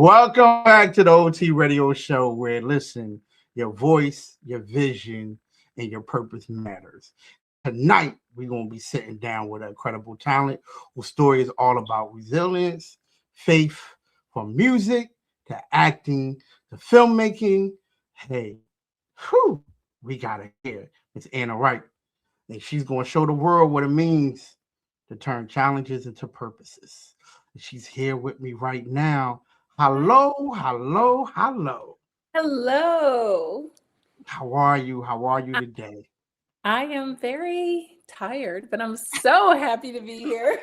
Welcome back to the OT Radio Show where, listen, your voice, your vision, and your purpose matters. Tonight, we're going to be sitting down with an incredible talent whose story is all about resilience, faith, from music to acting to filmmaking. Hey, we got it here. It's Anna Wright, and she's going to show the world what it means to turn challenges into purposes. And she's here with me right now. Hello. Hello. How are you? How are you today? I am very tired, but I'm so happy to be here.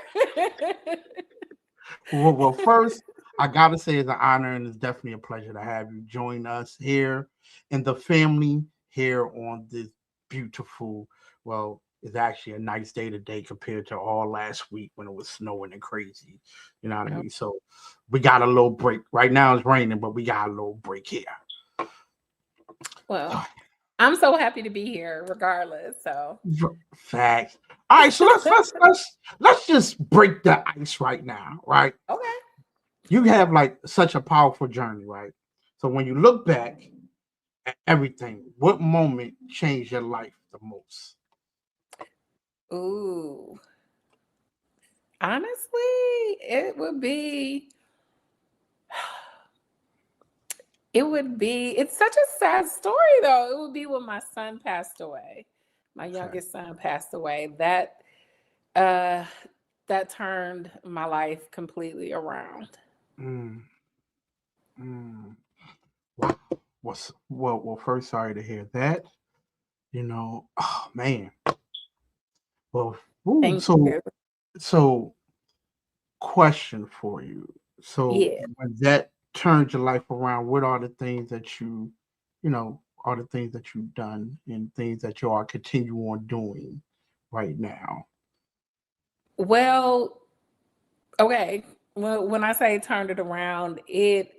Well, first, I got to say it's an honor and it's definitely a pleasure to have you join us here in the family here on this beautiful, it's actually a nice day today compared to all last week when it was snowing and crazy. You know what I mean? So we got a little break. Right now it's raining, but we got a little break here. Well, I'm so happy to be here regardless. So facts. All right, so let's just break the ice right now, right? Okay. You have like such a powerful journey, right? So when you look back at everything, what moment changed your life the most? Ooh. Honestly, it's such a sad story though. It would be when my son passed away. My youngest son passed away. That turned my life completely around. Well, first, sorry to hear that. Oh man. Well, so question for you. So when that turned your life around, what are the things that are the things that you've done and things that you are continue on doing right now? Well, okay. Well, when I say turned it around, it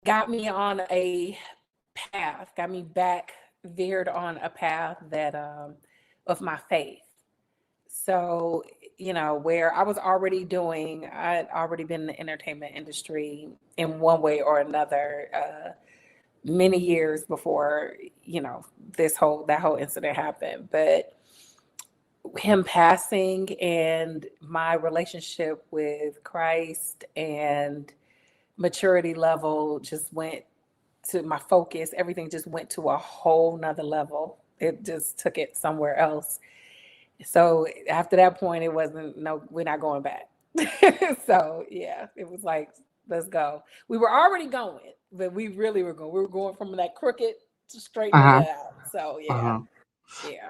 got me on a path, got me back, veered on a path that of my faith. So, where I'd already been in the entertainment industry in one way or another many years before, that whole incident happened. But him passing and my relationship with Christ and maturity level just went to my focus. Everything just went to a whole nother level. It just took it somewhere else. So after that point, it wasn't, no, we're not going back. So yeah, it was like, let's go. We were already going, but we really were going. We were going from that crooked to straighten it out. So yeah.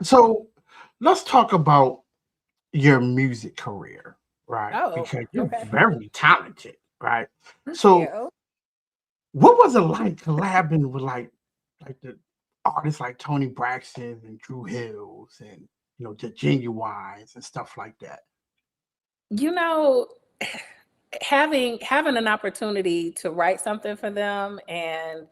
So let's talk about your music career, right? Because you're very talented, right? So what was it like collabing with like the artists like Toni Braxton and Drew Hills and the Genuines and stuff like that? Having an opportunity to write something for them and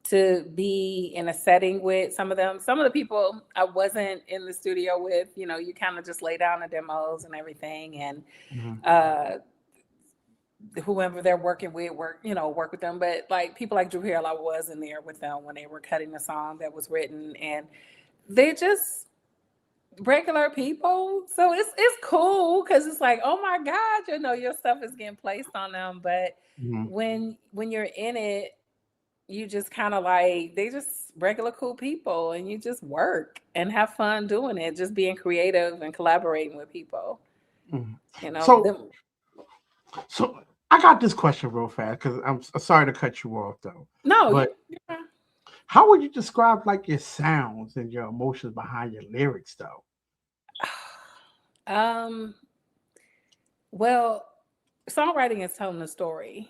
to be in a setting with some of the people I wasn't in the studio with, you kind of just lay down the demos and everything, and whoever they're working with work with them. But like people like Drew Hill, I was in there with them when they were cutting the song that was written, and they just regular people. So it's cool because it's like, oh my God, your stuff is getting placed on them. But when you're in it, you just kind of like, they just regular cool people, and you just work and have fun doing it, just being creative and collaborating with people. So I got this question real fast because I'm sorry to cut you off though. No, but how would you describe like your sounds and your emotions behind your lyrics though? Well, songwriting is telling a story,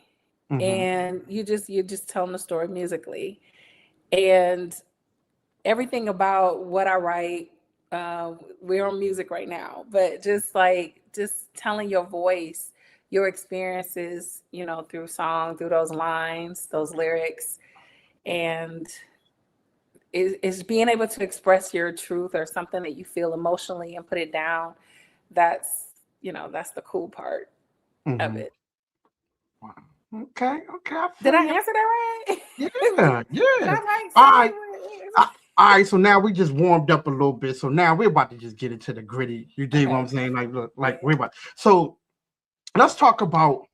and you're just telling the story musically, and everything about what I write. We're on music right now, but just telling your voice, your experiences, through song, through those lines, those lyrics, and is being able to express your truth or something that you feel emotionally and put it down. That's the cool part of it. Wow. Okay. I Did feel I you. answer that right? Yeah. Did Yeah. I like All say right. All right, so now we just warmed up a little bit. So now we're about to just get into the gritty. You dig what Okay. I'm saying? Like, look, like Yeah. we're about. So let's talk about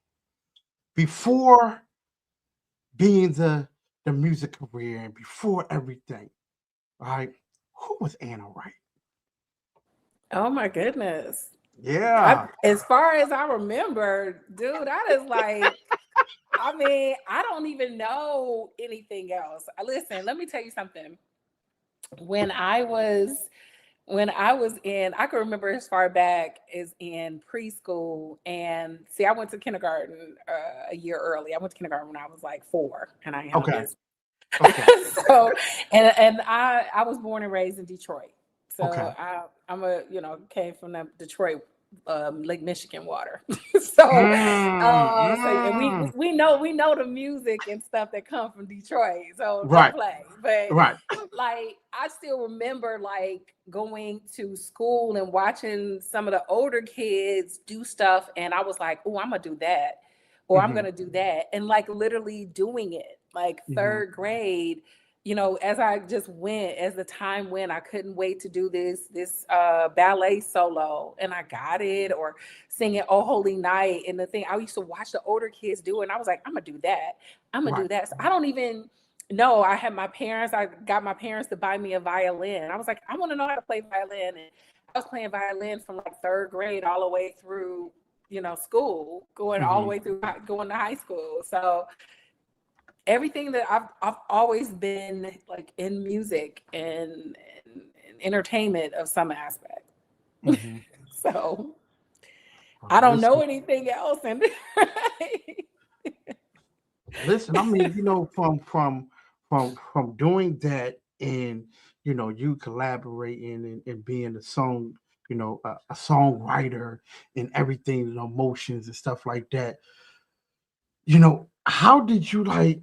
before being the music career and before everything. All right, who was Anna Wright? Oh my goodness. Yeah. As far as I remember, dude, that is like, I mean, I don't even know anything else. Listen, let me tell you something. When I was I can remember as far back as in preschool, and see, I went to kindergarten a year early. I went to kindergarten when I was like 4, and I handled Okay. business. Okay. So, and I was born and raised in Detroit. Okay. So I'm a, came from the Detroit Lake Michigan water. So and Mm. we know the music and stuff that come from Detroit. So don't Right. play. But Right. like I still remember like going to school and watching some of the older kids do stuff, and I was like, oh, I'm gonna do that, or I'm Mm-hmm. gonna do that, and like literally doing it. Like Mm-hmm. third grade, as I just went, as the time went, I couldn't wait to do this ballet solo, and I got it, or singing "Oh Holy Night." And the thing, I used to watch the older kids do it, and I was like, I'm gonna do that. I'm gonna Right. do that. So I don't even know. I got my parents to buy me a violin. I was like, I want to know how to play violin, and I was playing violin from like third grade all the way through, school, going all the Mm-hmm. way through going to high school. So everything that I've always been like in music and entertainment of some aspect. Mm-hmm. So Well, I don't know listen, anything else. And listen. I mean, from doing that, and you collaborating and being a song, a songwriter and everything, emotions and stuff like that. How did you like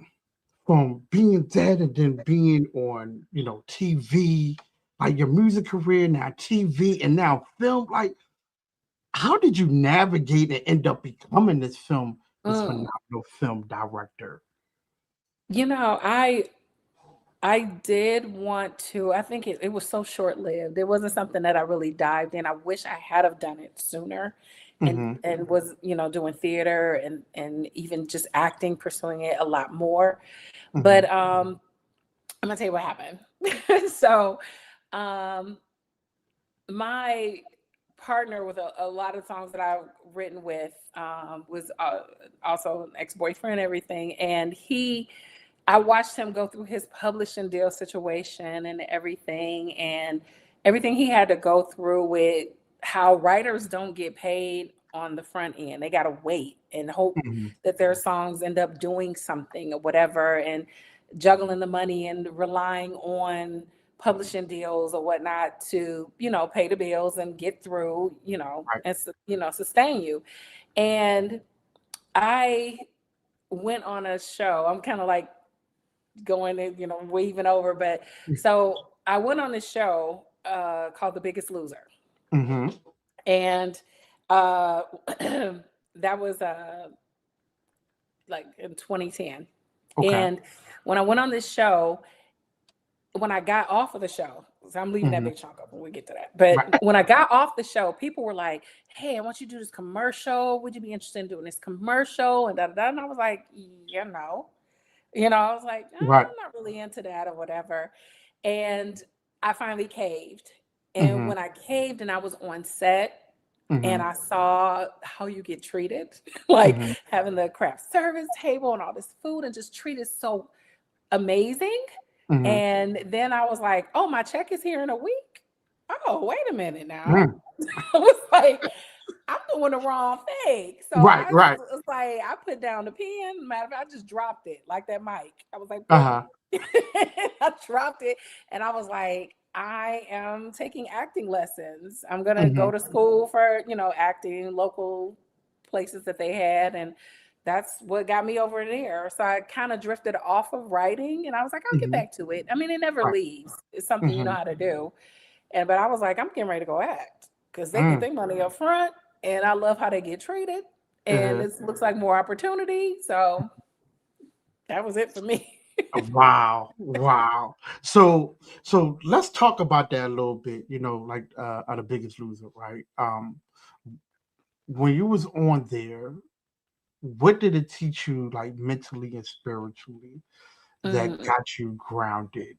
from being that and then being on, TV, like your music career now, TV and now film? Like, how did you navigate and end up becoming this Mm. phenomenal film director? you know, I I did want to. I think it was so short lived. It wasn't something that I really dived in. I wish I had have done it sooner, and Hmm. was doing theater and even just acting, pursuing it a lot more. Hmm. But I'm gonna tell you what happened. So, um, my partner with a lot of songs that I've written with was also an ex-boyfriend and everything, and I watched him go through his publishing deal situation and everything he had to go through with how writers don't get paid on the front end. They got to wait and hope Hmm. that their songs end up doing something or whatever, and juggling the money and relying on publishing deals or whatnot to, pay the bills and get through, Right. and, sustain you. And I went on a show. I'm kind of like going and weaving over, but so I went on this show called The Biggest Loser, Hmm. and uh that was like in 2010. Okay. And when I went on this show, when I got off of the show, so I'm leaving that Hmm. big chunk up when we get to that. Right. But when I got off the show, people were like, "Hey, I want you to do this commercial. Would you be interested in doing this commercial?" And da da da. And I was like, no. I was like, Right. I'm not really into that or whatever. And I finally caved. And Hmm. when I caved and I was on set and Hmm. I saw how you get treated, like Hmm. having the craft service table and all this food and just treated so amazing. Hmm. And then I was like, oh, my check is here in a week. Oh, wait a minute now. Mm. I was like, I'm doing the wrong thing. So Right. I just Right. was like, I put down the pen. Matter of fact, I just dropped it like that mic. I was like, boop. Uh-huh. I dropped it and I was like, I am taking acting lessons. I'm gonna Hmm. go to school for, acting, local places that they had. And that's what got me over there. So I kind of drifted off of writing and I was like, I'll get Hmm. back to it. I mean, it never Right. leaves. It's something you know Hmm. how to do. But I was like, I'm getting ready to go act because they get Mm. their money up front, and I love how they get treated. and this looks like more opportunity. So that was it for me. Wow, wow. So let's talk about that a little bit. Like The Biggest Loser, right? When you was on there, what did it teach you, like mentally and spiritually, that Mm, got you grounded?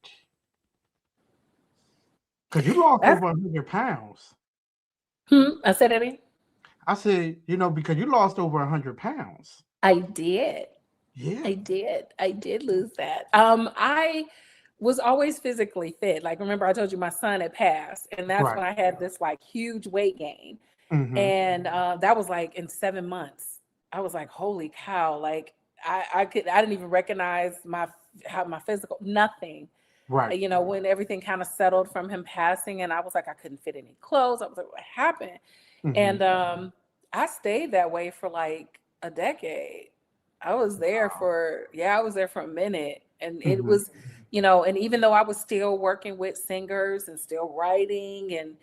Because you lost that's, over 100 pounds. I said it again. I said, because you lost over 100 pounds. I did. Yeah. I did lose that. I was always physically fit. Like, remember I told you my son had passed, and that's Right. when I had this like huge weight gain. Mm-hmm. And that was like in 7 months. I was like, holy cow. Like I didn't even recognize my physical, nothing. Right. When everything kind of settled from him passing, and I was like, I couldn't fit any clothes. I was like, what happened? Mm-hmm. And I stayed that way for like a decade. I was there for a minute. And it Mm-hmm. was, and even though I was still working with singers and still writing and,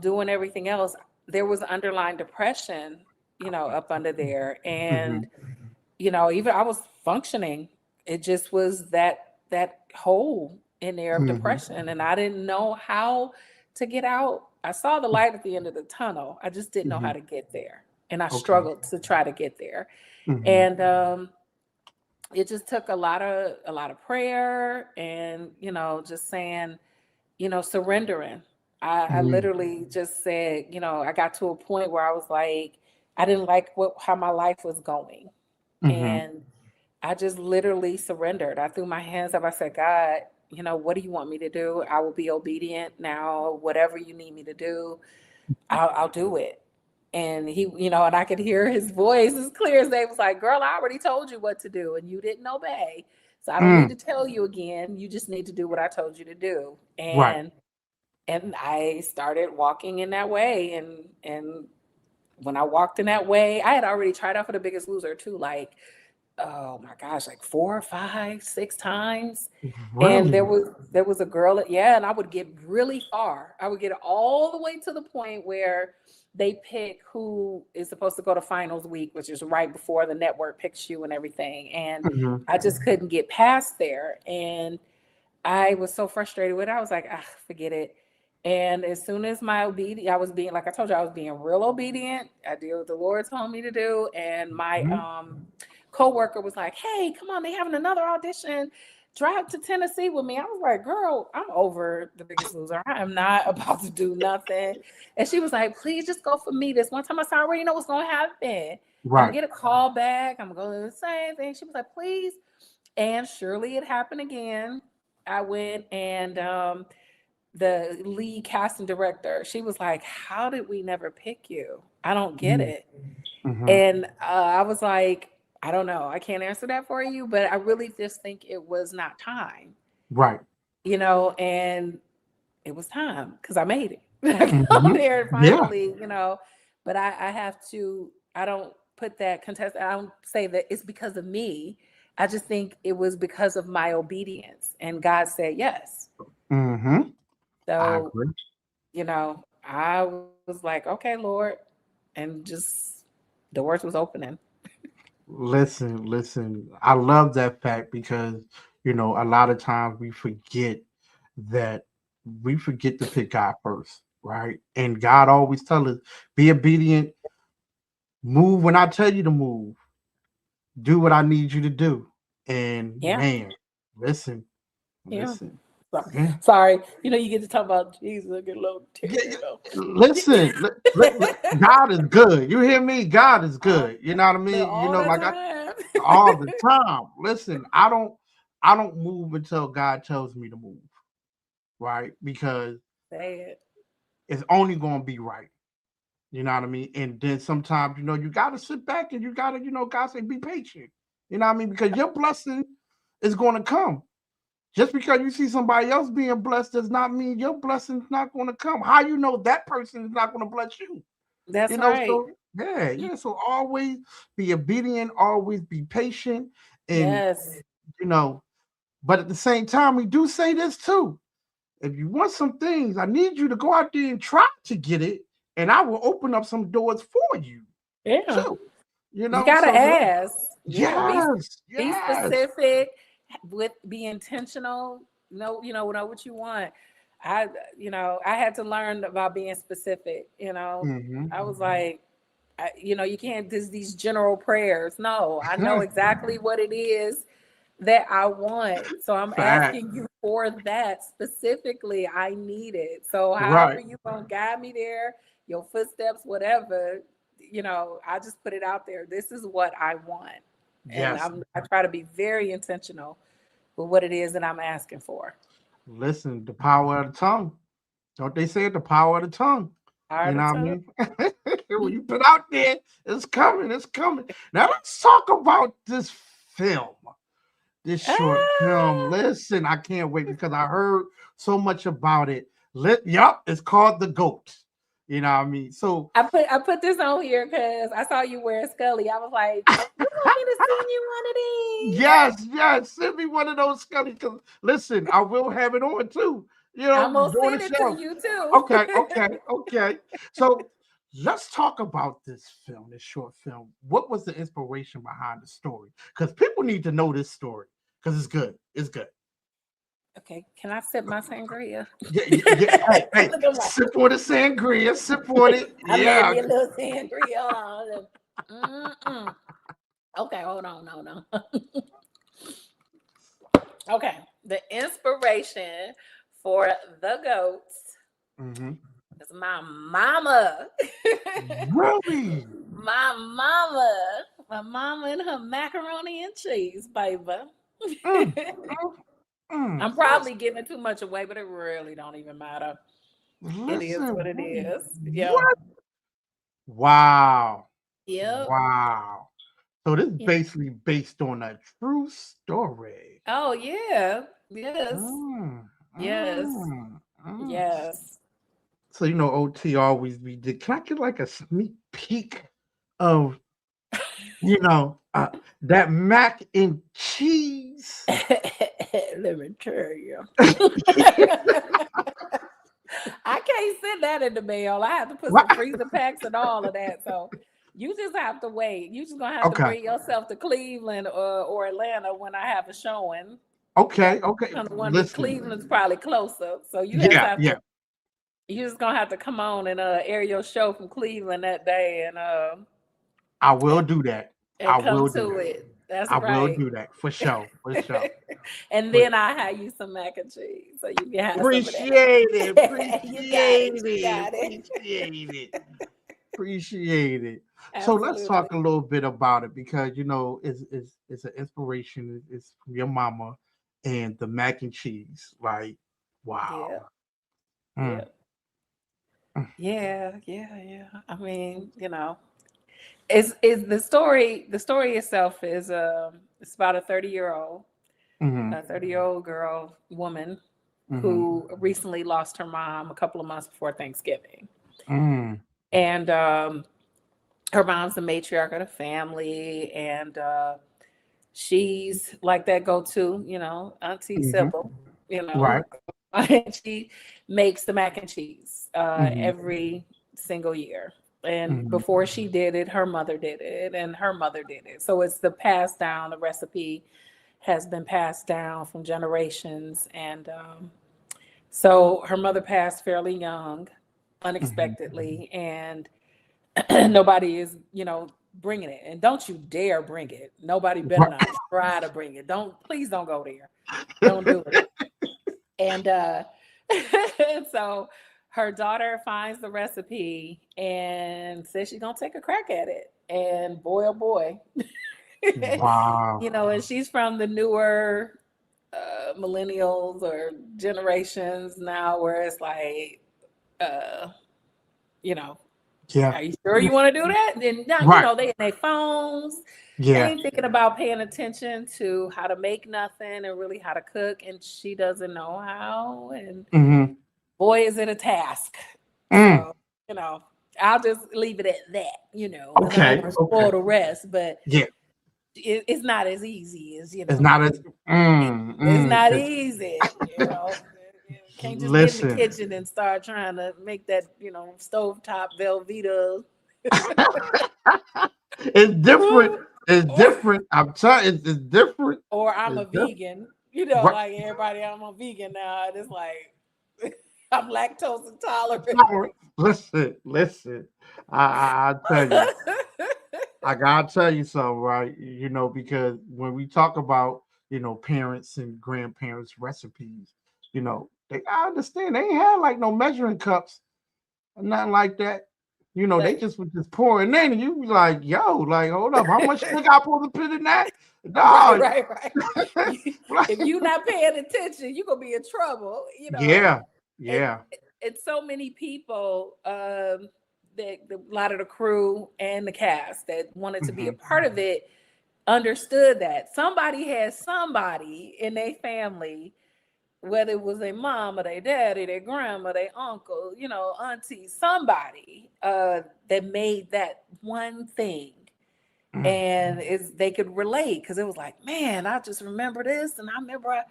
doing everything else, there was underlying depression, up under there. Mm-hmm. And, even I was functioning. It just was that hole in there of Mm-hmm. depression. And I didn't know how to get out. I saw the light at the end of the tunnel. I just didn't know Mm-hmm. how to get there. And I Okay. struggled to try to get there. Mm-hmm. And it just took a lot of prayer and, just saying, surrendering. I Mm-hmm. literally just said, I got to a point where I was like, I didn't like how my life was going. Mm-hmm. And I just literally surrendered. I threw my hands up. I said, God, what do you want me to do? I will be obedient now. Whatever you need me to do, I'll do it. And he, and I could hear his voice as clear as day. Was like, girl, I already told you what to do and you didn't obey. So I don't need Mm. to tell you again. You just need to do what I told you to do. Right. And I started walking in that way. And when I walked in that way, I had already tried out for The Biggest Loser too, like, oh my gosh, like 4, 5, 6 times. And Really? there was a girl, yeah, and I would get really far. I would get all the way to the point where they pick who is supposed to go to finals week, which is right before the network picks you and everything. And Mm-hmm. I just couldn't get past there. And I was so frustrated with it. I was like, forget it. And as soon as I was being, like I told you, I was being real obedient. I did what the Lord told me to do. And my coworker was like, hey, come on, they having another audition. Drive to Tennessee with me. I was like, girl, I'm over The Biggest Loser. I am not about to do nothing. And she was like, please just go for me. This one time I said, I already know what's going to happen. I'm going Right. to get a call back. I'm going to do the same thing. She was like, please. And surely it happened again. I went and the lead casting director, she was like, how did we never pick you? I don't get it. Mm-hmm. And I was like, I don't know. I can't answer that for you, but I really just think it was not time, Right. and it was time because I made it. I Mm-hmm. got there Yeah. finally, but I have to, I don't put that contest, I don't say that it's because of me. I just think it was because of my obedience and God said yes. Mm-hmm. I So, agree. I was like, okay, Lord, and just doors was opening. Listen. I love that fact because a lot of times that we forget to pick God first, right? And God always tells us, be obedient, move when I tell you to move, do what I need you to do. And Yeah. man, listen, Yeah. listen. So- Yeah. Sorry. You get to talk about Jesus. I get a little Yeah, teary, listen, God is good. You hear me? God is all, good. You know what I mean? all the Like time. all the time. Listen, I don't move until God tells me to move, right? Because Say it. it's only gonna be right. You know what I mean? And then sometimes, you gotta sit back and you gotta, God say, be patient. You know what I mean? Because your blessing is gonna come. Just because you see somebody else being blessed does not mean your blessing's not gonna come. How you know that person is not gonna bless you? That's right. So yeah. So always be obedient, always be patient, and Yes. you know, but at the same time, we do say this too. If you want some things, I need you to go out there and try to get it, and I will open up some doors for you Yeah. too. You You know, gotta so ask. Yeah, yes, be yes. specific, be intentional. Know what you want. I I had to learn about being specific. I was like, you can't just these general prayers. No, I know exactly what it is that I want. So I'm Fact. asking you for that specifically. I need it. So however Right. you gonna guide me there, your footsteps, whatever, I just put it out there. This is what I want. And Yes. I try to be very intentional with what it is that I'm asking for. Listen, the power of the tongue. Don't they say it? The power of the tongue. You Hard know to what I tell. mean? When you put out there, it's coming. It's coming. Now let's talk about this film. This short film. Ah, Listen, I can't wait because I heard so much about it. Yup, it's called The GOAT. You know what I mean? So I put this on here because I saw you wear Scully. I was like, you want me to send you one of these? yes, yes, send me one of those Scully. Because listen, I will have it on too. I'm gonna During the send it to show. you too. Okay, okay, okay. So let's talk about this film, this short film. What was the inspiration behind the story? Because people need to know this story because it's good. It's good. Okay, can I sip my sangria? Yeah, yeah, yeah. Hey, hey, Look at my. sip on the sangria, sip on it. I made Yeah. me a little sangria. Hold on. Mm-mm. Okay, hold on, no. Okay, the inspiration for the goats Mm-hmm. is my mama. Really? My mama and her macaroni and cheese, baby. Mm, mm, I'm Let's probably giving too much away, but it really don't even matter. It is listen. what it is. Yeah. What? Wow. Yep. Wow. So this is Yeah. basically based on a true story. Oh yeah. Yes. Mm, Yes. mm, mm. Yes. So OT always be. Can I get like a sneak peek of that mac and cheese? Let me tell you. I can't send that in the mail. I have to put some What? freezer packs and all of that. So you just have to wait. You just gonna have to Okay. bring yourself to Cleveland or Atlanta when I have a showing. Okay. Okay. Kind of one of Listen. Cleveland's probably closer. So you just Yeah. have Yeah. to. You just gonna have to come on and air your show from Cleveland that day I will and do that. I and come will do to that. it. That's I will right. do that for sure. For sure. And For then I have you some mac and cheese, so you can have some of that. Appreciate it. You got it. Appreciate You it. got it. Appreciate it. Appreciate it. So let's talk Absolutely. a little bit about it because it's an inspiration. It's from your mama and the mac and cheese. Like, wow. Yeah. Mm, Yeah. Yeah. I mean, it's the story itself is it's about a 30-year-old mm-hmm, 30-year-old woman mm-hmm, who recently lost her mom a couple of months before Thanksgiving. mm, And her mom's the matriarch of the family, and she's like that go-to, Auntie mm-hmm. Sybil, Right. and she makes the mac and cheese Mm-hmm, every single year. And mm-hmm, before she did it, her mother did it, and her mother did it. So it's the passed down. The recipe has been passed down from generations, and so her mother passed fairly young, mm-hmm. unexpectedly, and nobody is, bringing it. And don't you dare bring it. Nobody better Right. not try to bring it. Please don't go there. Don't do it. And and so her daughter finds the recipe and says she's gonna take a crack at it. And boy, oh boy, Wow. and she's from the newer millennials or generations now, where it's like, uh, you know, Yeah. are you sure you want to do that? And now, Right. they in their phones. They Yeah. ain't thinking about paying attention to how to make nothing and really how to cook. And she doesn't know how. And Mm-hmm. boy, is it a task. Mm. So, I'll just leave it at that, because I don't Okay. want to Okay. spoil the rest. But Yeah. it's not as easy as, It's not as it's not 'cause easy. Can't just get in the listen. kitchen and start trying to make that, stovetop Velveeta It's different. It's different. I'm telling you, it's different. Or I'm It's a different. vegan. You know, Right. like everybody, I'm a vegan now. And it's like I'm lactose intolerant. Listen. I tell you, I gotta tell you something, right? You know, because when we talk about, parents and grandparents' recipes, I understand they ain't had like no measuring cups or nothing like that. They Like, just was just pouring in, and you be like, yo, like, hold up, how much sugar I supposed to put in that? right, Dog. right. If you're not paying attention, you're gonna be in trouble, you know. Yeah, And yeah. it's so many people, a lot of the crew and the cast that wanted to be a Hmm. part of it understood that somebody had somebody in their family, whether it was their mom or their daddy, their grandma, their uncle, auntie, somebody that made that one thing. And they could relate because it was like, man, I just remember this, and I remember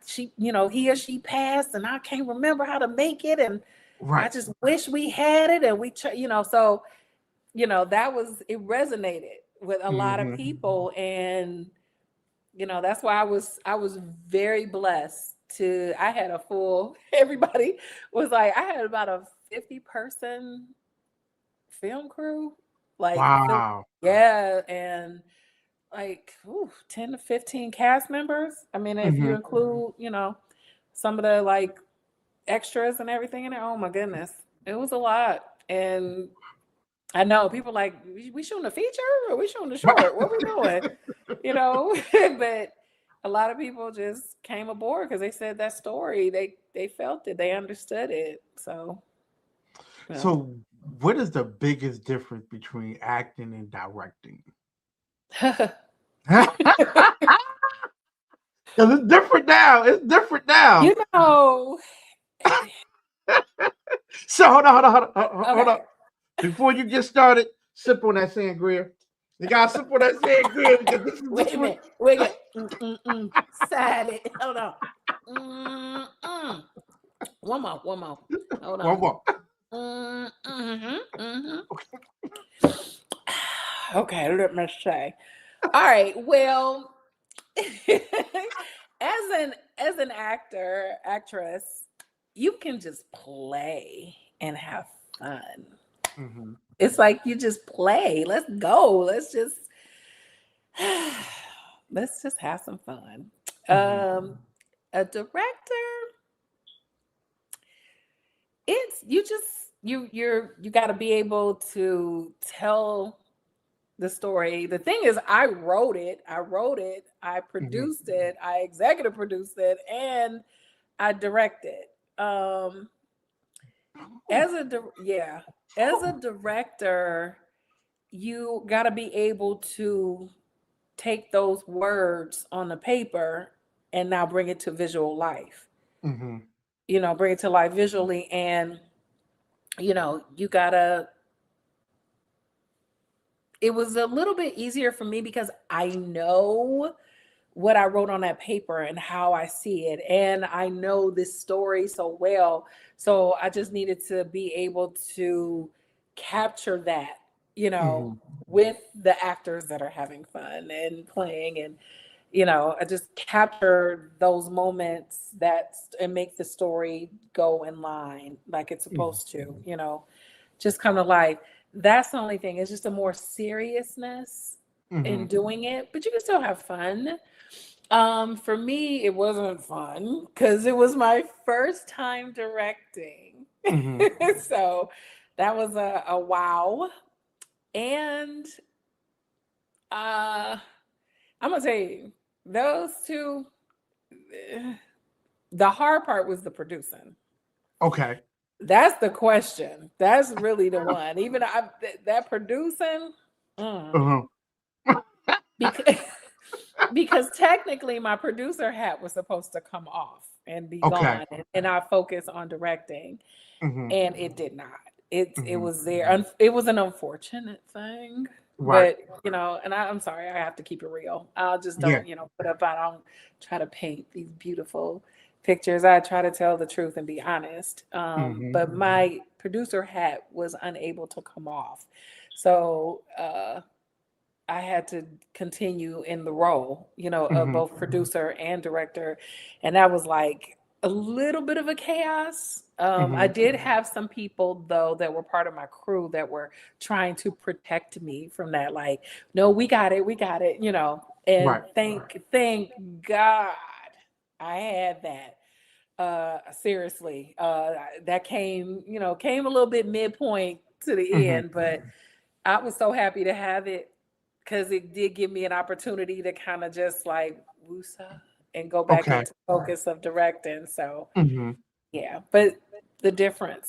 she, he or she passed, and I can't remember how to make it, and I Right. just wish we had it, and so that was it resonated with a lot of Hmm. people, and that's why I was very blessed to I had a full everybody was like I had about a 50-person film crew, like Wow. yeah, and like 10 to 15 cast members. I mean, if you Hmm. include, some of the like extras and everything in there, oh my goodness, it was a lot. And I know people like, we shooting a feature or we shooting a short? What we doing? But a lot of people just came aboard because they said that story. They felt it, they understood it. So, yeah. So, what is the biggest difference between acting and directing? Because it's different now. It's different you now. know, So hold okay. on. Before you get started, sip on that sangria. You gotta sip on that sangria because this is Wait this a one. minute. Wait a minute. Side it. Hold on. Mm-mm. One more. One more. Hold One on. more. Mm-hmm. Okay, let me say. All right. Well, as an actor, actress, you can just play and have fun. Hmm. It's like you just play. Let's go. Let's just have some fun. Hmm. A director, it's you just you got to be able to tell the story. The thing is, I wrote it, I Hmm. produced it, I executive produced it, and I directed. Um, yeah, as a director, you got to be able to take those words on the paper and now bring it to visual life. Hmm. Bring it to life visually, and you gotta. It was a little bit easier for me because I know what I wrote on that paper and how I see it. And I know this story so well. So I just needed to be able to capture that, you know, Hmm. with the actors that are having fun and playing. And, I just capture those moments and make the story go in line like it's supposed to, just come to life. That's the only thing. It's just a more seriousness in Hmm. doing it, but you can still have fun. For me, it wasn't fun because it was my first time directing. Hmm. So that was a wow. And uh I'm gonna tell you, those two, eh, the hard part was the producing. Okay. That's the question. That's really the one. Even that producing, mm, Uh-huh. because because technically my producer hat was supposed to come off and be Okay. gone, and I focus on directing, Hmm. and it did not. It Hmm. was there. It was an unfortunate thing, Right. but and I'm sorry, I have to keep it real. I just Yeah. don't I don't try to paint these beautiful pictures. I try to tell the truth and be honest. Hmm. But my producer hat was unable to come off, so I had to continue in the role, of Mm-hmm. both producer and director. And that was like a little bit of a chaos. I Mm-hmm. did have some people though that were part of my crew that were trying to protect me from that. Like, no, we got it, And Right. thank God I had that. Seriously, that came a little bit midpoint to the Mm-hmm. end, but I was so happy to have it because it did give me an opportunity to kind of just like woosah and go back Okay. into focus of directing. So Mm-hmm. yeah, but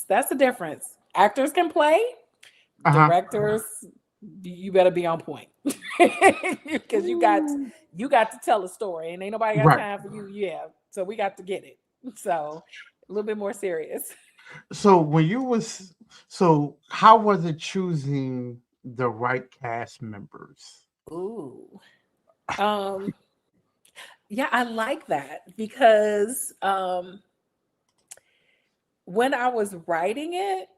that's the difference. Actors can play, Uh-huh. directors, you better be on point because you got to tell a story and ain't nobody got Right. time for you. Yeah, so we got to get it. So a little bit more serious. So when you was so how was it choosing the right cast members? Ooh. Um, yeah, I like that because when I was writing it,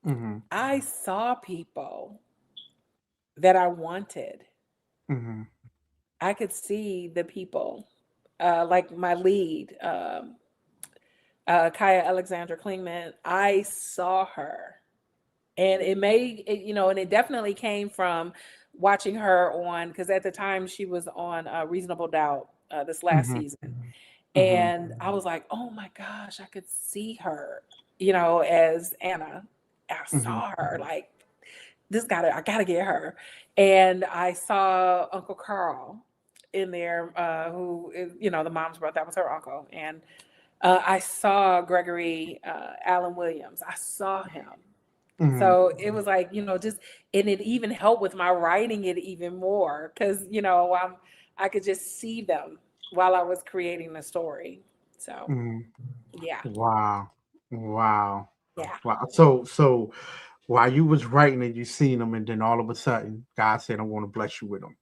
Mm-hmm. I saw people that I wanted. Mm-hmm. I could see the people, like my lead, Kaya Alexandra Klingman. I saw her, and and it definitely came from watching her on because at the time she was on Reasonable Doubt this last Mm-hmm. season. Mm-hmm. And I was like, oh my gosh, I could see her, as Anna. I Mm-hmm. saw her like I gotta get her. And I saw Uncle Carl in there, who is, the mom's brother, that was her uncle. And I saw Gregory Allen Williams. I saw him. Mm-hmm. So it was like, just, and it even helped with my writing it even more because, I could just see them while I was creating the story. So Mm-hmm. yeah, Wow. Wow. yeah, Wow. So while you was writing it, you seen them, and then all of a sudden, God said, "I want to bless you with them."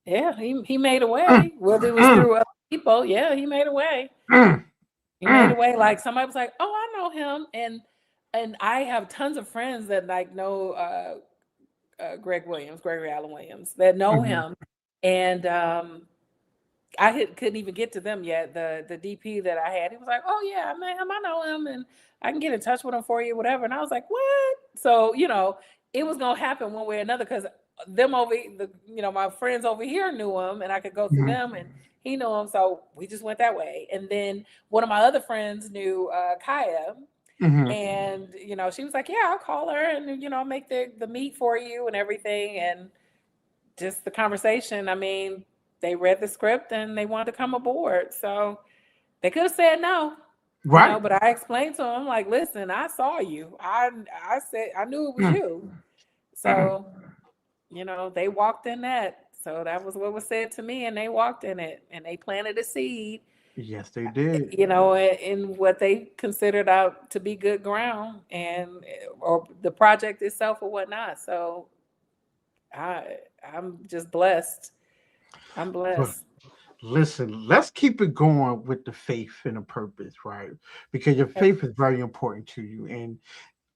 yeah. He made a Mm, way. Whether it was mm, through other people, yeah, he made a way. mm, He made a mm, way. Like somebody was like, "Oh, I know him," and I have tons of friends that like know Gregory Allen Williams, that know mhm, him, and couldn't even get to them yet. The DP that I had, he was like, "Oh yeah, I met him. I know him, and I can get in touch with him for you, whatever." And I was like, "What?" So it was gonna happen one way or another because them over my friends over here knew him, and I could go through mhm, them, and he knew him. So we just went that way. And then one of my other friends knew Kaya, mhm. and she was like, "Yeah, I'll call her, and make the meet for you and everything." And just the conversation. I mean, they read the script and they wanted to come aboard. So they could have said no, Right. but I explained to them, like, listen, I saw you. I said I knew it was Mm, you. mm. So, they walked in that. So that was what was said to me, and they walked in it and they planted a seed, Yes, they did. in what they considered out to be good ground and or the project itself or whatnot. So I I'm just blessed. I'm But blessed. listen, let's keep it going with the faith and the purpose, right? Because your faith is very important to you, and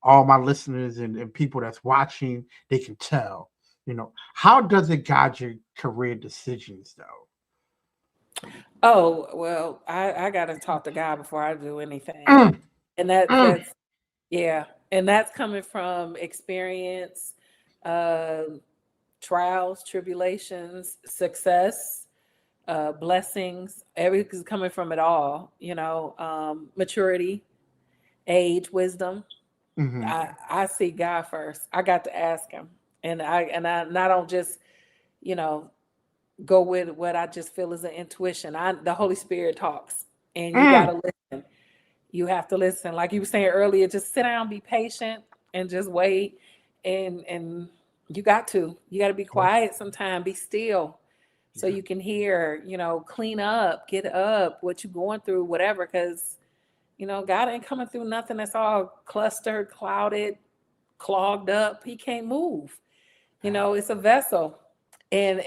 all my listeners and people that's watching, they can tell. How does it guide your career decisions, though? Oh, well, I gotta talk to God before I do anything. Mm, And mm, that's yeah. And that's coming from experience, uh, trials, tribulations, success, blessings. Everything's coming from it all, maturity, age, wisdom. mhm. I see God first. I got to ask him. And I don't just, you know, go with what I just feel is an intuition. The Holy Spirit talks, and you Mm. gotta listen. You have to listen. Like you were saying earlier, just sit down, be patient, and just wait. And you got to be quiet sometime, be still, so Yeah. you can hear. Clean up, get up, what you going through, whatever. Because God ain't coming through nothing that's all clustered, clouded, clogged up. He can't move. It's a vessel, and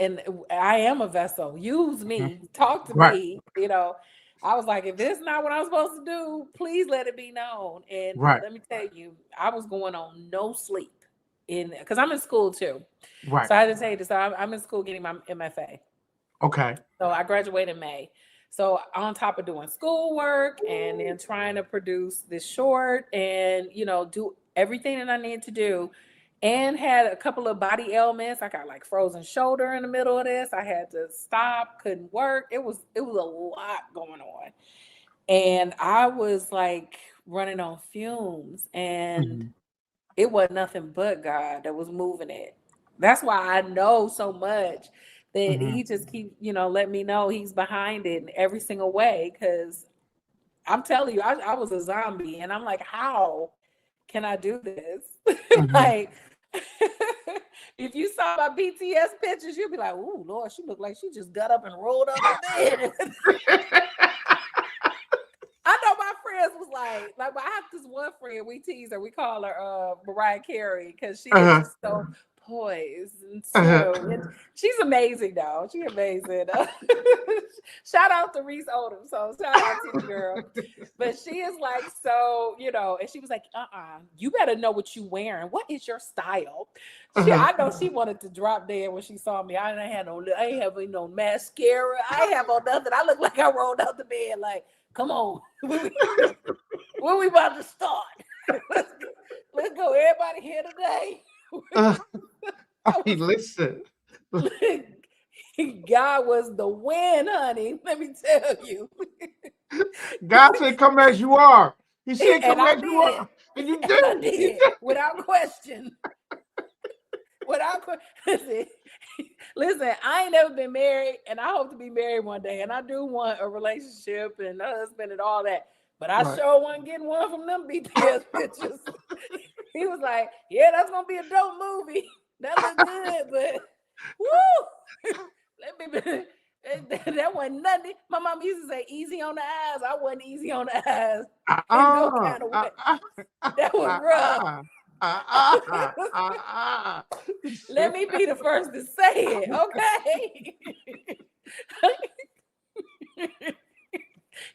I am a vessel. Use Mhm. me, talk to Right. me. I was like, if this is not what I'm supposed to do, please let it be known. And Right. let me tell you, I was going on no sleep. because I'm in school too. Right. So I just say this. So I'm in school getting my MFA. Okay. So I graduated in May. So on top of doing schoolwork and then trying to produce this short and, do everything that I need to do, and had a couple of body ailments. I got like frozen shoulder in the middle of this. I had to stop, couldn't work. It was a lot going on. And I was like running on fumes, and it was nothing but God that was moving it. That's why I know so much that he just keep, let me know he's behind it in every single way. Cause I'm telling you, I was a zombie, and I'm like, how can I do this? Like, if you saw my BTS pictures, you'd be like, "Ooh, Lord, she looked like she just got up and rolled up the bed." I know my friends was like I have this one friend, we tease her, we call her Mariah Carey, because she is just so poised and so she's amazing though. She's amazing. Shout out to Reese Odom. So shout out to you, girl. But she is like, so, and she was like, you better know what you wearing. What is your style? I know she wanted to drop dead when she saw me. I ain't having no mascara. I ain't have on nothing. I look like I rolled out the bed like, come on. When we about to start? Let's go. Everybody here today. Listen. God was the win, honey. Let me tell you. God said, come as you are. He said, come as you are. And you did. I did. Without question. Listen, I ain't never been married, and I hope to be married one day. And I do want a relationship and a husband and all that. But I sure wasn't getting one from them BTS pictures. He was like, yeah, that's going to be a dope movie. That look good, but woo! That wasn't nothing. My mom used to say easy on the eyes. I wasn't easy on the eyes. No kind of way. That was rough. Let me be the first to say it, okay?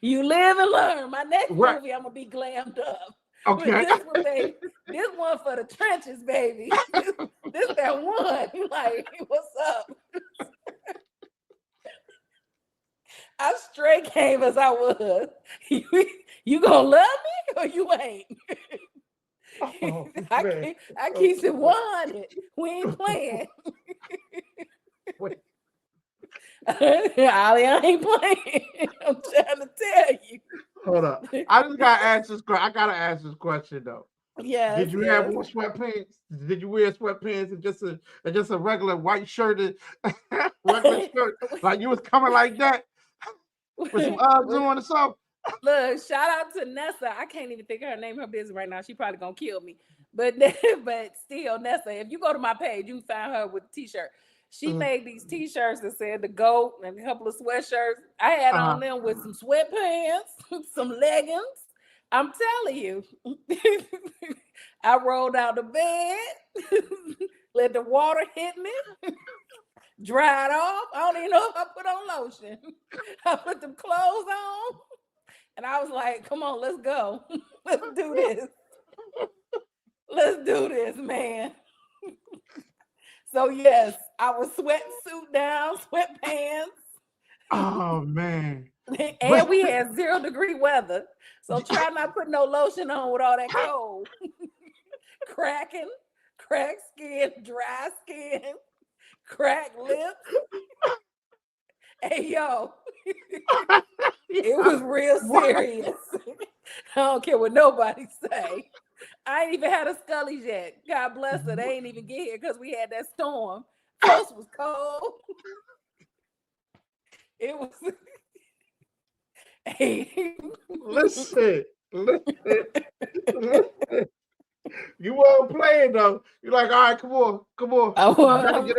You live and learn. My next movie, I'm gonna be glammed up. Okay. This one for the trenches, baby. This that one. You like, what's up? I straight came as I was. You gonna love me or you ain't? I keep it 100. We ain't playing. Ollie, I ain't playing. I'm trying to tell you. Hold up. I gotta ask this question though. Yeah. Did you have on sweatpants? Did you wear sweatpants and just a regular white shirt and regular shirt? Like you was coming like that with some Uggs on or something? Look, shout out to Nessa. I can't even think of her name. Her business right now. She probably gonna kill me. But still, Nessa, if you go to my page, you can find her with a t-shirt. She made these t-shirts that said the GOAT and a couple of sweatshirts. I had on them with some sweatpants, some leggings. I'm telling you. I rolled out of bed, let the water hit me, dried off. I don't even know if I put on lotion. I put them clothes on, and I was like, come on, let's go. Let's do this. Let's do this, man. So yes, I was sweatsuit down, sweatpants. Oh man. And we had 0-degree weather. So try not put no lotion on with all that cold. Cracking, cracked skin, dry skin, cracked lips. Hey yo. It was real serious. I don't care what nobody say. I ain't even had a Scully's yet. God bless her. They ain't even get here because we had that storm. First was cold. It was. Hey. Listen. You weren't playing though. You're like, all right, come on. You gotta get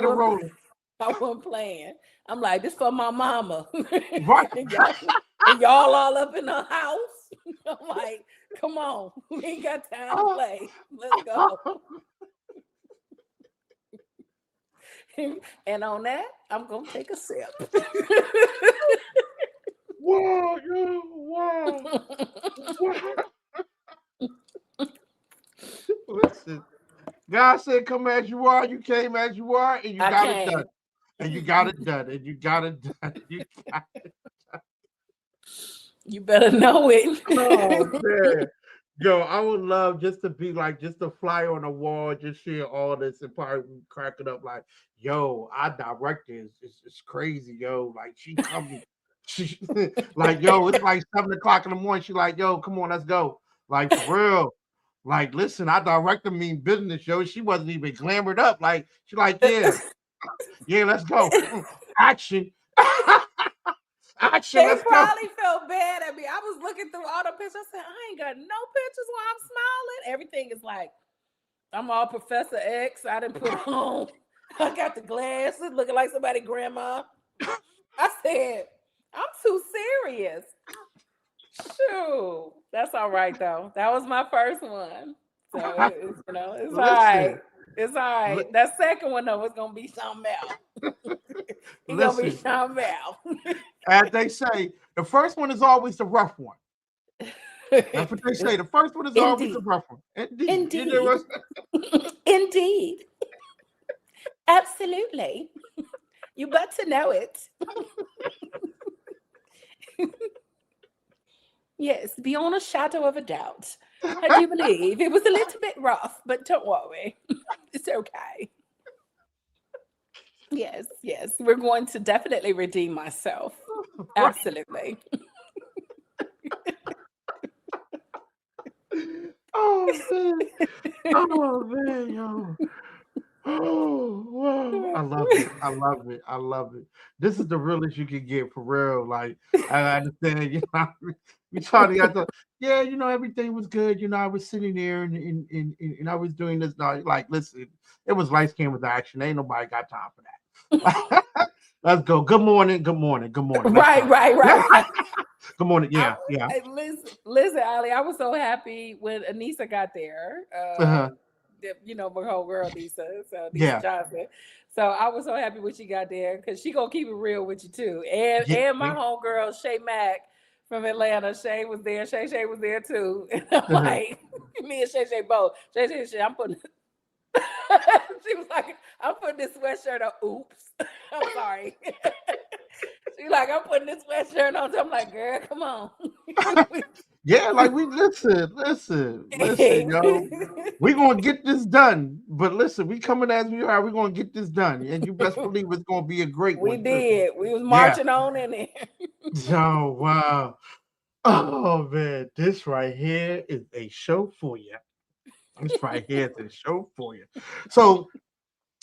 it rolling. I wasn't playing. I'm like, this for my mama. Right. and y'all all up in the house. I'm like, come on. We ain't got time to play. Let's go. And on that, I'm going to take a sip. Whoa. Listen, God said, "Come as you are." You came as you are, and you I got it done. came. And you got it done. And you got it done. You got You better know Oh it. man. Yo, I would love just to be like just a fly on the wall, just share all this and probably crack it up like, yo, our director is crazy, yo. Like she coming, she like, yo, it's like 7 o'clock in the morning. She like, yo, come on, let's go. Like for real. Like, listen, our director mean business, yo. She wasn't even glamored up. Like, she like, yeah, yeah, let's go. Action. Action, They let's go. probably felt bad at me. I was looking through all the pictures. I said, I ain't got no pictures while I'm smiling. Everything is like, I'm all Professor X. I didn't put on. I got the glasses looking like somebody grandma. I said, I'm too serious. Shoot. That's all right though. That was my first one. So it's it's all right. Listen, It's all right. That second one though is gonna be something else. It's gonna be listen. something else. As they say, the first one is always the rough one. That's what they say. The first one is always the Indeed. rough one. Indeed. You know Indeed. what? Indeed. Absolutely. You better know it. Yes, beyond a shadow of a doubt. I do believe it was a little bit rough, but don't worry. It's okay. Yes, yes. We're going to definitely redeem myself. Right. Absolutely. Oh man. Oh man, yo. Oh, wow. I love it. I love it. I love it. This is the realest you can get for real. Like, I understand, we trying to get the, yeah, everything was good. I was sitting there and I was doing this. Now, like, listen, it was lights, cameras, action. Ain't nobody got time for that. Let's go. Good morning. Good morning. Good morning. Let's Right, go. right, right, right. Good morning. I, Yeah, yeah. listen, Ali. I was so happy when Anissa got there. Uh-huh. My whole girl, Anissa. So Anissa Yeah. Johnson. So I was so happy when she got there because she gonna keep it real with you too. And Yeah. and my homegirl Shay Mack from Atlanta. Shay was there. Shay was there too. And I'm Uh-huh. like, me and Shay both. Shay, I'm putting. She was like, I'm putting this sweatshirt on. Oops. I'm sorry. She's like, I'm putting this sweatshirt on. So I'm like, girl, come on. Yeah, like we listen, yo. We're gonna get this done. But listen, we coming as we are, we're gonna get this done. And you best believe it's gonna be a great We one too. did. We was Yeah. marching on in there. Oh wow. Oh man, this right here is a show for you. This right here is a show for you. So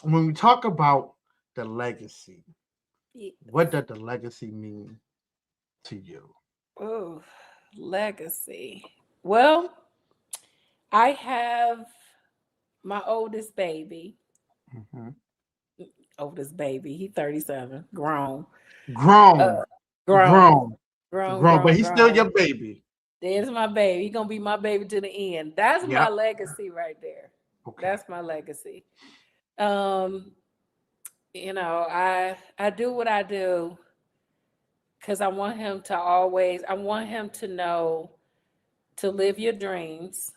when we talk about the legacy, what does the legacy mean to you? Oh, legacy. Well, I have my oldest baby. Mhm. Oldest baby. He 37. Grown. Uh, Grown, grown. grown, Grown, grown, but grown, he's still grown. your baby. There's my baby. He gonna be my baby to the end. That's my Yep. legacy right there. Okay. That's my legacy. Um, I do what I do because I want him to know to live your dreams,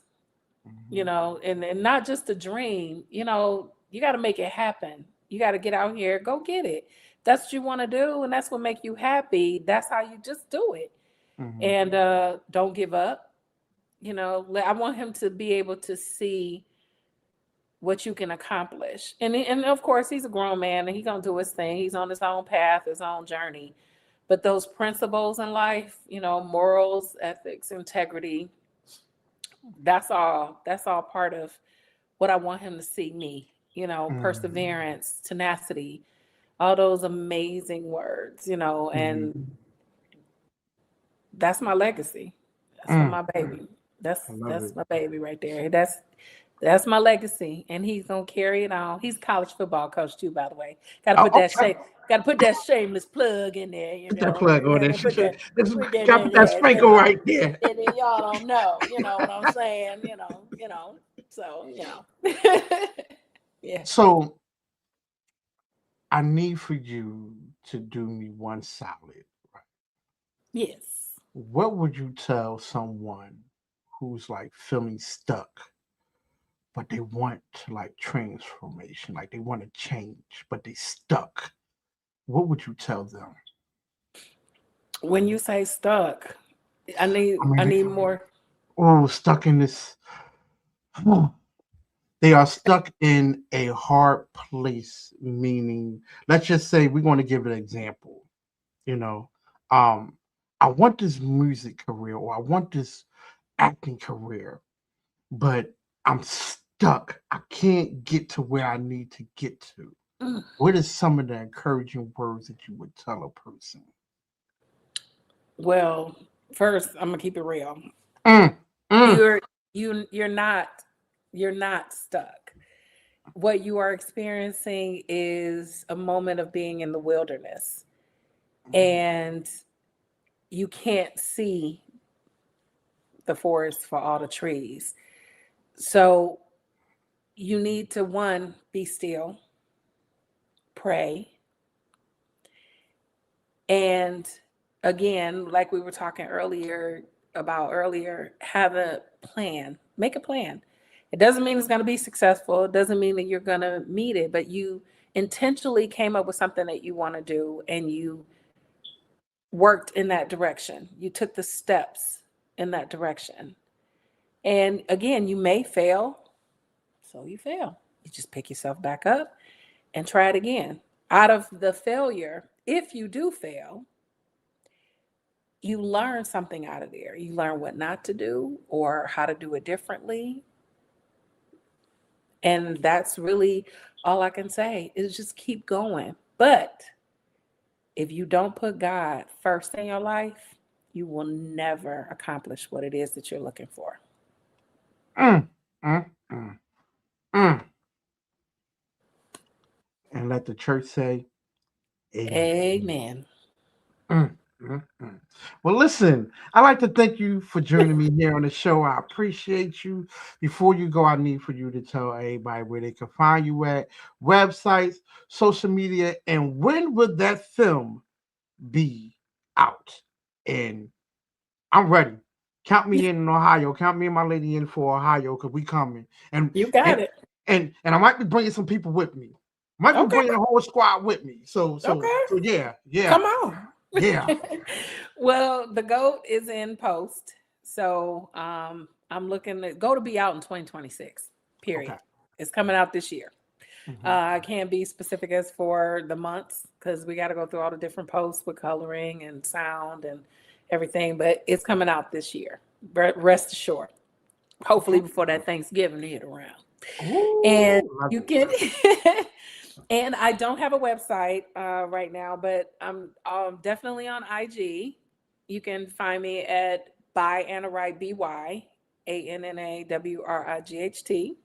Mhm. and not just a dream, you got to make it happen. You got to get out here, go get it. That's what you want to do, and that's what make you happy. That's how you just do it. Mhm. And don't give up. I want him to be able to see what you can accomplish. And of course, he's a grown man and he's gonna do his thing. He's on his own path, his own journey. But those principles in life, morals, ethics, integrity, that's all part of what I want him to see me, Mhm. perseverance, tenacity, all those amazing words, Mhm. and that's my legacy. That's for Mm. my baby. That's I love that's it. my baby right there. That's my legacy, and he's gonna carry it on. He's a college football coach too, by the way. Got to Oh, put that okay. shame. Got to put that shameless plug in there. Put that plug on there. Gotta put that. Just Put that gotta in put that there. sprinkle right there. Y'all don't know. You know what I'm saying? So yeah. So I need for you to do me one solid. Right? Yes. What would you tell someone who's like feeling stuck but they want like transformation, like they want to change, but they stuck. What would you tell them? When you say stuck, I need I mean, I need more. stuck in this. They are stuck in a hard place, meaning, let's just say we're going to give an example. You know, um, I want this music career or I want this acting career, but I'm stuck. I can't get to where I need to get to. Mm. What is some of the encouraging words that you would tell a person? Well, first I'm gonna keep it real. Mm, mm, You're you're not stuck. What you are experiencing is a moment of being in the wilderness, and you can't see the forest for all the trees. So you need to, one, be still, pray, and again, like we were talking earlier, have a plan. Make a plan. It doesn't mean it's going to be successful. It doesn't mean that you're going to meet it, but you intentionally came up with something that you want to do and you worked in that direction. You took the steps in that direction. And again, you may fail, so you fail. You just pick yourself back up and try it again. Out of the failure, if you do fail, you learn something out of there. You learn what not to do or how to do it differently. And that's really all I can say is just keep going. But if you don't put God first in your life, you will never accomplish what it is that you're looking for. mm, mm, mm, mm. And let the church say, Amen. Amen. Mm, mm, mm. Well, listen, I'd like to thank you for joining me here on the show. I appreciate you. Before you go, I need for you to tell everybody where they can find you at, websites, social media, and when would that film be out? And I'm ready. Count me in Ohio. Count me and my lady in for Ohio because we coming. And You got and it. and I might be bringing some people with me. Might be Okay. bringing a whole squad with me. Okay. So yeah, Come yeah, on. yeah. Well, the GOAT is in post. So I'm looking to go to be out in 2026, period. Okay. It's coming out this year. Mhm. I can't be specific as for the months because we got to go through all the different posts with coloring and sound and everything, but it's coming out this year. Rest assured. Hopefully Okay. before that Thanksgiving hit around. And Ooh, love you it. can and I don't have a website right now, but I'm definitely on IG. You can find me at by Anna Wright, BYANNAWRIGHT.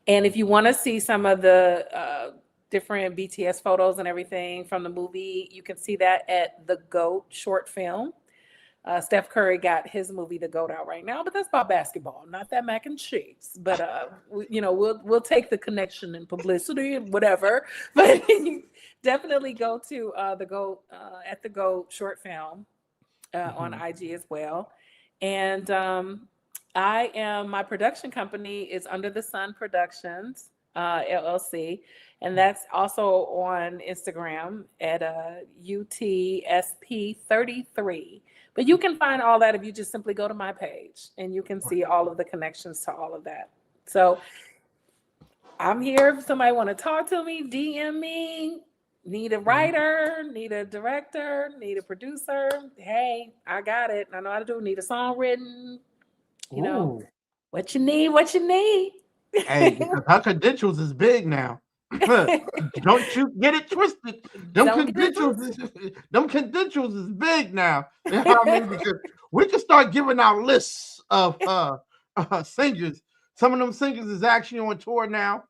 And if you want to see some of the different BTS photos and everything from the movie, you can see that at the GOAT short film. Steph Curry got his movie The GOAT out right now, but that's about basketball, not that mac and cheese. But we'll take the connection and publicity and whatever. But you definitely go to the GOAT at the GOAT short film on Mhm. IG as well. And my production company is Under the Sun Productions, LLC. And that's also on Instagram at UTSP33. But you can find all that if you just simply go to my page and you can see all of the connections to all of that. So I'm here. If somebody want to talk to me, DM me. Need a writer, need a director, need a producer. Hey, I got it. I know how to do. Need a song written. You know, Ooh. what you need, what you need. Hey, because her credentials is big now. Don't you get it twisted. Don't get it twisted. Them credentials is big now. You know what I mean? Because we can start giving out lists of singers. Some of them singers is actually on tour now.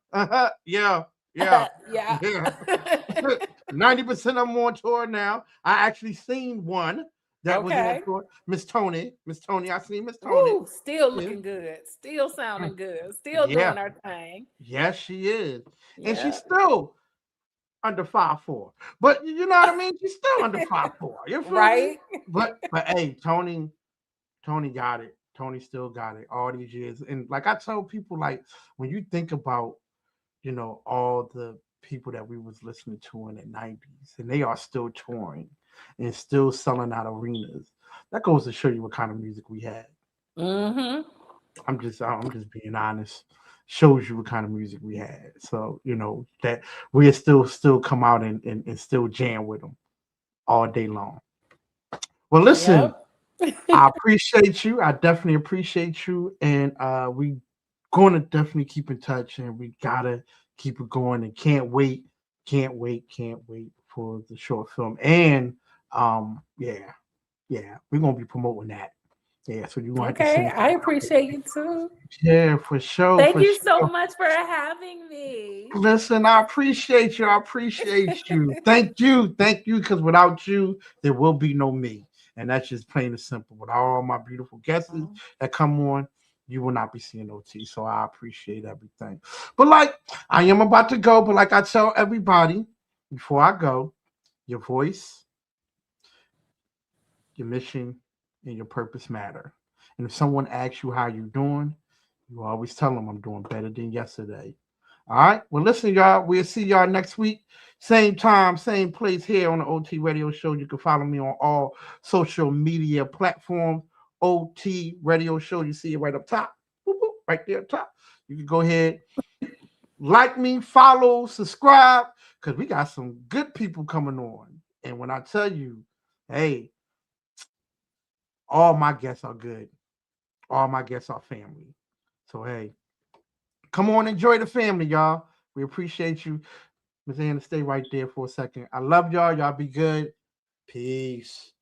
Yeah, yeah, Yeah. yeah. 90% of them on tour now. I actually seen one that was on Okay. tour. Miss Toni. Miss Toni. I seen Miss Toni. Woo, still Yeah. looking good, still sounding good, still Yeah. doing her thing. Yes, she is. And she's Yeah. still under 5'4". But you know what I mean? She's still under 5'4". You feel me? Right? But hey, Toni got it. Toni still got it all these years. And like I tell people, like when you think about, all the people that we was listening to in the 90s, and they are still touring and still selling out arenas. That goes to show you what kind of music we had. Mm-hmm. I'm just being honest. Shows you what kind of music we had. So, that we still come out and still jam with them all day long. Well, listen, Yep. I appreciate you. I definitely appreciate you. And we gonna definitely keep in touch, and we gotta keep it going, and can't wait for the short film. And yeah, we're gonna be promoting that. Yeah, so you're gonna have to Okay, send I appreciate you too. Yeah, for sure. Thank For you so sure. much for having me. Listen, I appreciate you. Thank you. Because without you, there will be no me. And that's just plain and simple. With all my beautiful guests that come on, you will not be seeing OT. So I appreciate everything. But I am about to go. But like I tell everybody before I go, your voice, your mission, and your purpose matter. And if someone asks you how you're doing, you always tell them I'm doing better than yesterday. All right. Well, listen, y'all. We'll see y'all next week. Same time, same place here on the OT Radio Show. You can follow me on all social media platforms. OT Radio Show. You see it right up top. Boop, boop, right there up top. You can go ahead, like me, follow, subscribe, because we got some good people coming on. And when I tell you, hey, all my guests are good. All my guests are family. So, hey, come on, enjoy the family, y'all. We appreciate you. Ms. Anna, stay right there for a second. I love y'all. Y'all be good. Peace.